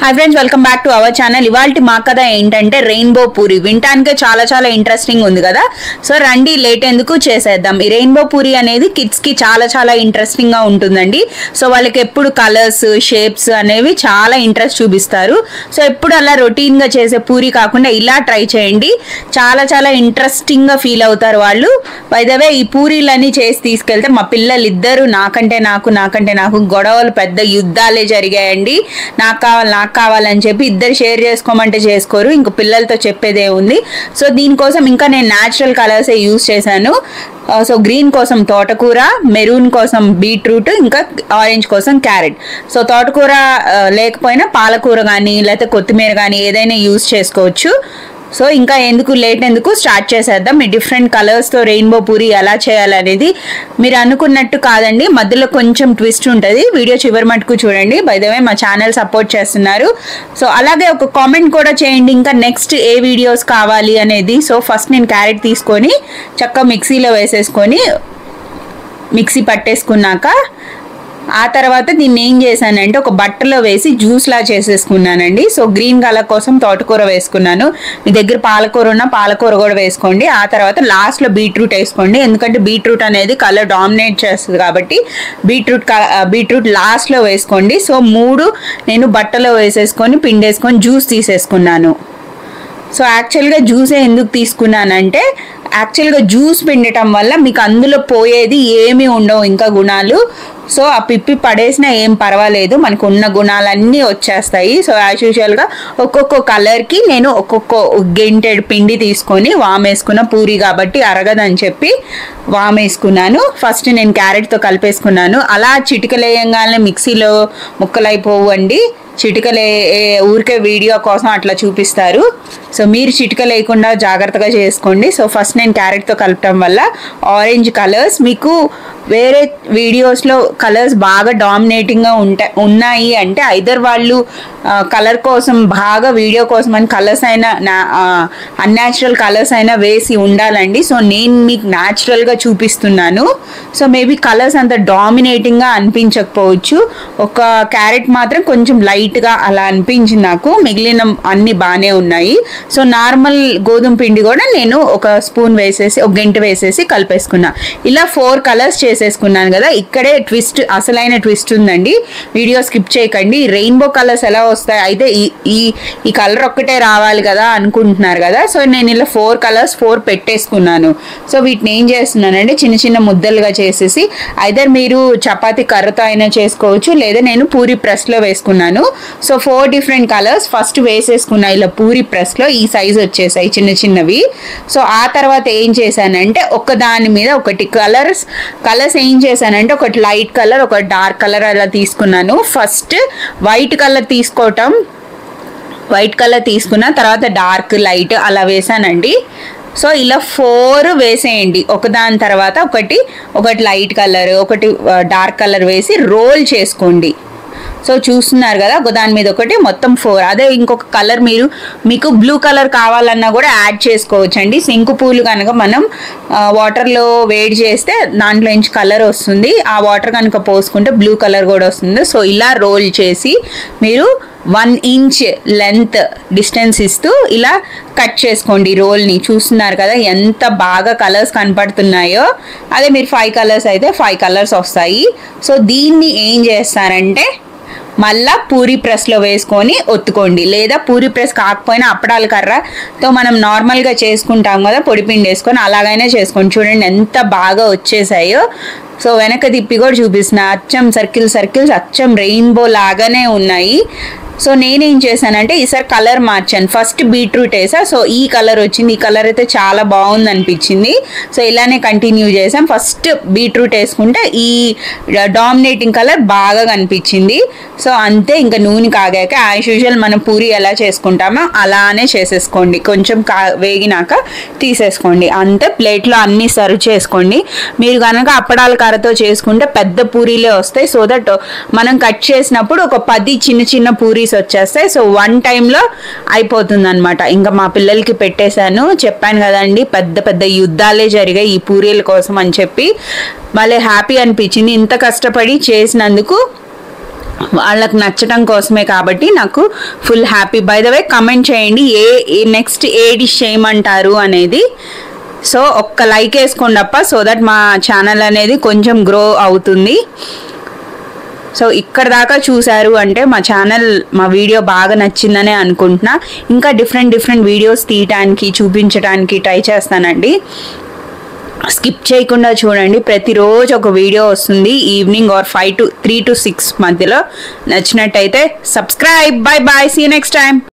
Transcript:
Hi friends welcome back to our channel इवाल्टी मा कथा ఏంటంటే రెయిన్బో పూరి వింటానికే చాలా ఇంట్రెస్టింగ్ ఉంది కదా సో రండి లేట్ ఎందుకు చేసేద్దాం ఈ రెయిన్బో పూరి అనేది కిడ్స్ కి చాలా ఇంట్రెస్టింగ్ గా ఉంటుందండి సో వాళ్ళకి ఎప్పుడు కలర్స్ షేప్స్ అనేవి చాలా ఇంట్రెస్ట్ చూపిస్తారు సో ఎప్పుడు అలా రొటీన్ గా చేసే పూరి కాకుండా ఇలా ట్రై చేయండి చాలా ఇంట్రెస్టింగ్ గా ఫీల్ అవుతారు వాళ్ళు బై ద వే ఈ పూరీలన్నీ చేసి తీసుకెళ్తే మా పిల్లలు ఇద్దరు నాకంటే నాకు గొడవలు పెద్ద యుద్ధాలే జరిగాయండి నాకు కావాలని చెప్పి ఇద్దరు షేర్ చేసుకోమంటే చేసుకోరు ఇంక పిల్లలతో చెప్పేదే ఉంది సో దీనికోసం ఇంకా నేను నేచురల్ కలర్స్ యూస్ చేశాను సో గ్రీన్ కోసం తోటకూర మెరూన్ కోసం బీట్రూట్ ఇంకా ఆరెంజ్ కోసం క్యారెట్ సో తోటకూర లేకపోయినా పాలకూర కానీ లేకపోతే కొత్తిమీర కానీ ఏదైనా యూస్ చేసుకోవచ్చు సో ఇంకా ఎందుకు లేట్ ఎందుకు స్టార్ట్ చేసేద్దాం ఈ డిఫరెంట్ కలర్స్ తో రెయిన్బో పూరి ఎలా చేయాలనేది మీరు అనుకున్నట్టు కాదండి మధ్యలో కొంచెం ట్విస్ట్ ఉంటుంది వీడియో చివరి మటుకు చూడండి బై ద వే మా ఛానల్ సపోర్ట్ చేస్తున్నారు సో అలాగే ఒక కామెంట్ కూడా చేయండి ఇంకా నెక్స్ట్ ఏ వీడియోస్ కావాలి అనేది సో ఫస్ట్ నేను క్యారెట్ తీసుకొని చక్కగా మిక్సీలో వేసేసుకొని మిక్సీ పట్టేసుకున్నాక ఆ తర్వాత దీన్ని ఏం చేశానంటే ఒక బట్టలో వేసి జ్యూస్ లా చేసేసుకున్నానండి సో గ్రీన్ కలర్ కోసం తోటకూర వేసుకున్నాను మీ దగ్గర పాలకూర ఉన్న పాలకూర కూడా వేసుకోండి ఆ తర్వాత లాస్ట్ లో బీట్రూట్ వేసుకోండి ఎందుకంటే బీట్రూట్ అనేది కలర్ డామినేట్ చేస్తుంది కాబట్టి బీట్రూట్ లాస్ట్ లో వేసుకోండి సో మూడు నేను బట్టలో వేసేసుకొని పిండేసుకొని జ్యూస్ తీసేసుకున్నాను సో యాక్చువల్గా జ్యూసే ఎందుకు తీసుకున్నానంటే యాక్చువల్గా జ్యూస్ పిండటం వల్ల మీకు అందులో పోయేది ఏమీ ఉండవు ఇంకా గుణాలు సో ఆ పిప్పి పడేసినా ఏం పర్వాలేదు మనకు ఉన్న గుణాలన్నీ వచ్చేస్తాయి సో యాజ్ యూజువల్గా ఒక్కొక్క కలర్కి నేను ఒక్కొక్క గెంటెడ్ పిండి తీసుకొని వామేసుకున్న పూరి కాబట్టి అరగదని చెప్పి వామేసుకున్నాను ఫస్ట్ నేను క్యారెట్తో కలిపేసుకున్నాను అలా చిటికలేయంగానే మిక్సీలో ముక్కలైపోవండి చిటికలే ఊరికే వీడియో కోసం అట్లా చూపిస్తారు సో మీరు చిటిక లేకుండా జాగ్రత్తగా చేసుకోండి సో ఫస్ట్ నేను క్యారెట్తో కలపటం వల్ల ఆరెంజ్ కలర్స్ మీకు వేరే వీడియోస్లో కలర్స్ బాగా డామినేటింగ్గా ఉన్నాయి అంటే ఐదర్ వాళ్ళు కలర్ కోసం బాగా వీడియో కోసం అని కలర్స్ అయినా అన్యాచురల్ కలర్స్ అయినా వేసి ఉండాలండి సో నేను మీకు న్యాచురల్గా చూపిస్తున్నాను సో మేబీ కలర్స్ అంత డామినేటింగ్గా అనిపించకపోవచ్చు ఒక క్యారెట్ మాత్రం కొంచెం లైట్గా అలా అనిపించింది నాకు మిగిలిన అన్ని బాగానే ఉన్నాయి సో నార్మల్ గోధుమ పిండి కూడా నేను ఒక స్పూన్ వేసేసి ఒక గంట వేసేసి కలిపేసుకున్నా ఇలా 4 కలర్స్ చేసేసుకున్నాను కదా ఇక్కడే ట్విస్ట్ అసలైన ట్విస్ట్ ఉందండి వీడియో స్కిప్ చేయకండి రెయిన్బో కలర్స్ ఎలా వస్తాయి అయితే ఈ కలర్ ఒక్కటే రావాలి కదా అనుకుంటున్నారు కదా సో నేను ఇలా 4 కలర్స్ 4 పెట్టేసుకున్నాను సో వీటిని ఏం చేస్తున్నానంటే చిన్న ముద్దలుగా చేసేసి ఐదర్ మీరు చపాతీ కర్రతో అయినా చేసుకోవచ్చు లేదా నేను పూరి ప్రెస్లో వేసుకున్నాను సో 4 డిఫరెంట్ కలర్స్ ఫస్ట్ వేసేసుకున్నా ఇలా పూరి ప్రెస్లో ఈ సైజ్ వచ్చేసాయి చిన్నవి సో ఆ తర్వాత ఏం చేశానంటే ఒక దాని మీద ఒకటి కలర్స్ ఏం చేశానంటే ఒకటి లైట్ కలర్ ఒకటి డార్క్ కలర్ అలా తీసుకున్నాను ఫస్ట్ వైట్ కలర్ తీసుకున్న తర్వాత డార్క్ లైట్ అలా వేసానండి సో ఇలా 4 వేసేయండి ఒకదాని తర్వాత ఒకటి లైట్ కలర్ ఒకటి డార్క్ కలర్ వేసి రోల్ చేసుకోండి సో చూస్తున్నారు కదా ఒకదాని మీద ఒకటి మొత్తం 4 అదే ఇంకొక కలర్ మీకు బ్లూ కలర్ కావాలన్నా కూడా యాడ్ చేసుకోవచ్చండి శంకు పూలు కనుక మనం వాటర్లో వేడి చేస్తే దాంట్లో నుంచి కలర్ వస్తుంది ఆ వాటర్ కనుక పోసుకుంటే బ్లూ కలర్ కూడా వస్తుంది సో ఇలా రోల్ చేసి మీరు 1 ఇంచ్ లెంత్ డిస్టెన్స్ ఇస్తూ ఇలా కట్ చేసుకోండి రోల్ని చూస్తున్నారు కదా ఎంత బాగా కలర్స్ కనపడుతున్నాయో అదే మీరు 5 కలర్స్ అయితే 5 కలర్స్ వస్తాయి సో దీన్ని ఏం చేస్తారంటే మళ్ళా పూరి ప్రెస్లో వేసుకొని ఒత్తుకోండి లేదా పూరి ప్రెస్ కాకపోయినా అప్పడాల కర్రతో మనం నార్మల్గా చేసుకుంటాం కదా పొడిపిండి వేసుకొని అలాగైనా చేసుకోండి చూడండి ఎంత బాగా వచ్చేసాయో సో వెనక తిప్పి కూడా చూపిస్తున్నా అచ్చం సర్కిల్స్ అచ్చం రెయిన్బో లాగానే ఉన్నాయి సో నేనేం చేశానంటే ఈసారి కలర్ మార్చాను ఫస్ట్ బీట్రూట్ వేసా సో ఈ కలర్ వచ్చింది ఈ కలర్ అయితే చాలా బాగుంది అనిపించింది సో ఇలానే కంటిన్యూ చేసాం ఫస్ట్ బీట్రూట్ వేసుకుంటే ఈ డామినేటింగ్ కలర్ బాగా కనిపించింది సో అంతే ఇంకా నూనె కాగాక యాజ్ యూజువల్ మనం పూరి ఎలా చేసుకుంటామో అలానే చేసేసుకోండి కొంచెం వేగినాక తీసేసుకోండి అంతే ప్లేట్లో అన్నీ సర్వ్ చేసుకోండి మీరు కనుక అప్పడాల కర్రతో చేసుకుంటే పెద్ద పూరీలే వస్తాయి సో దట్ మనం కట్ చేసినప్పుడు ఒక 10 చిన్న పూరీస్ వచ్చేస్తాయి సో 1 టైంలో అయిపోతుంది అనమాట ఇంకా మా పిల్లలకి పెట్టేశాను చెప్పాను కదండి పెద్ద యుద్ధాలే జరిగాయి ఈ పూరీల కోసం అని చెప్పి మళ్ళీ హ్యాపీ అనిపించింది ఇంత కష్టపడి చేసినందుకు వాళ్ళకి నచ్చడం కోసమే కాబట్టి నాకు full happy. By the way comment చేయండి నెక్స్ట్ ఏ డిష్ చేయమంటారు అనేది. సో ఒక్క లైక్ వేసుకోండి అప్ప, సో దట్ మా ఛానల్ అనేది కొంచెం గ్రో అవుతుంది. సో ఇక్కడ దాకా చూసారు అంటే మా వీడియో బాగా నచ్చిందనే అనుకుంటున్నా. ఇంకా డిఫరెంట్ వీడియోస్ తీయటానికి చూపించడానికి ట్రై చేస్తానండి. స్కిప్ చేయకుండా చూడండి, ప్రతిరోజు ఒక వీడియో వస్తుంది ఈవినింగ్ ఆర్ 3 to 6 మధ్యలో. నచ్చినట్టయితే subscribe. Bye bye, see you next time.